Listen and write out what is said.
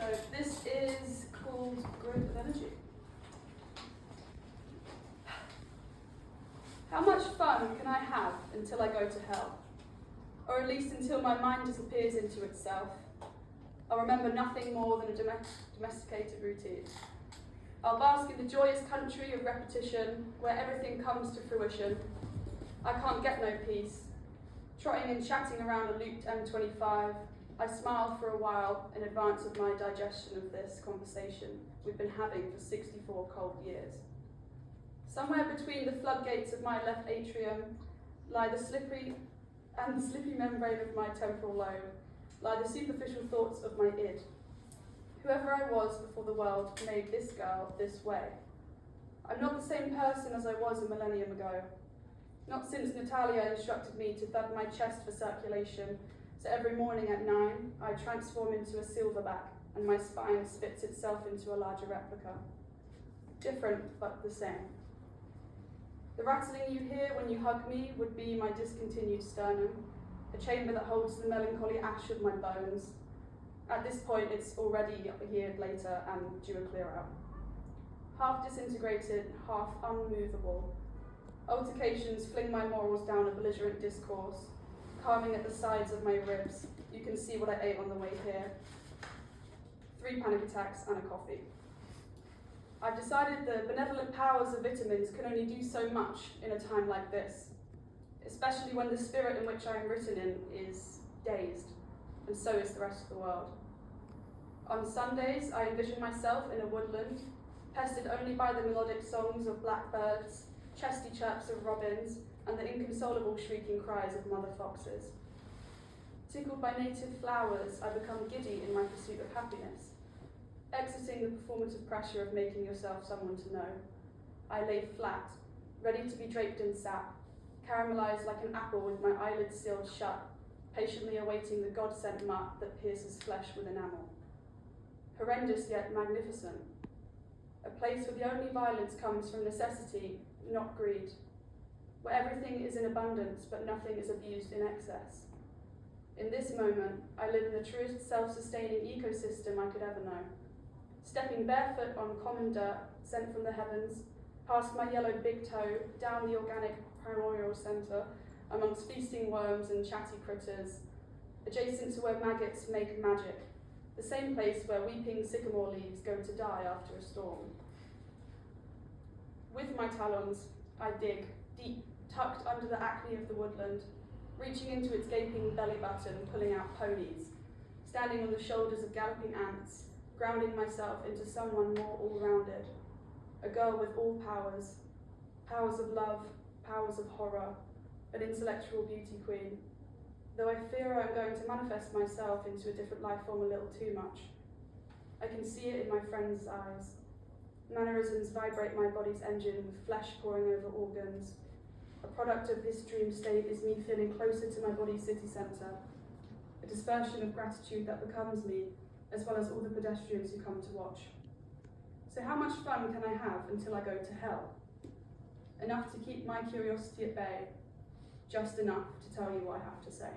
So this is called Growth of Energy. How much fun can I have until I go to hell? Or at least until my mind disappears into itself. I'll remember nothing more than a domesticated routine. I'll bask in the joyous country of repetition, where everything comes to fruition. I can't get no peace. Trotting and chatting around a looped M25, I smile for a while in advance of my digestion of this conversation we've been having for 64 cold years. Somewhere between the floodgates of my left atrium lie the slippery membrane of my temporal lobe, lie the superficial thoughts of my id. Whoever I was before the world made this girl this way. I'm not the same person as I was a millennium ago. Not since Natalia instructed me to thud my chest for circulation, so every morning at 9, I transform into a silverback and my spine spits itself into a larger replica. Different, but the same. The rattling you hear when you hug me would be my discontinued sternum, a chamber that holds the melancholy ash of my bones. At this point, it's already a year later and due a clear out. Half disintegrated, half unmovable. Altercations fling my morals down a belligerent discourse, carving at the sides of my ribs. You can see what I ate on the way here. 3 panic attacks and a coffee. I've decided the benevolent powers of vitamins can only do so much in a time like this, especially when the spirit in which I am written in is dazed, and so is the rest of the world. On Sundays, I envision myself in a woodland, pestered only by the melodic songs of blackbirds, chesty chirps of robins, and the inconsolable shrieking cries of mother foxes. Tickled by native flowers, I become giddy in my pursuit of happiness. Exiting the performative pressure of making yourself someone to know, I lay flat, ready to be draped in sap, caramelized like an apple with my eyelids sealed shut, patiently awaiting the God-sent mutt that pierces flesh with enamel. Horrendous yet magnificent. A place where the only violence comes from necessity, not greed. Where everything is in abundance, but nothing is abused in excess. In this moment, I live in the truest self-sustaining ecosystem I could ever know. Stepping barefoot on common dirt, sent from the heavens, past my yellow big toe, down the organic primordial centre, amongst feasting worms and chatty critters, adjacent to where maggots make magic, the same place where weeping sycamore leaves go to die after a storm. With my talons, I dig, deep, tucked under the acne of the woodland, reaching into its gaping belly button, pulling out ponies, standing on the shoulders of galloping ants, grounding myself into someone more all-rounded, a girl with all powers, powers of love, powers of horror, an intellectual beauty queen, though I fear I'm going to manifest myself into a different life form a little too much. I can see it in my friend's eyes. Mannerisms vibrate my body's engine with flesh pouring over organs. A product of this dream state is me feeling closer to my body's city centre, a dispersion of gratitude that becomes me, as well as all the pedestrians who come to watch. So how much fun can I have until I go to hell? Enough to keep my curiosity at bay, just enough to tell you what I have to say.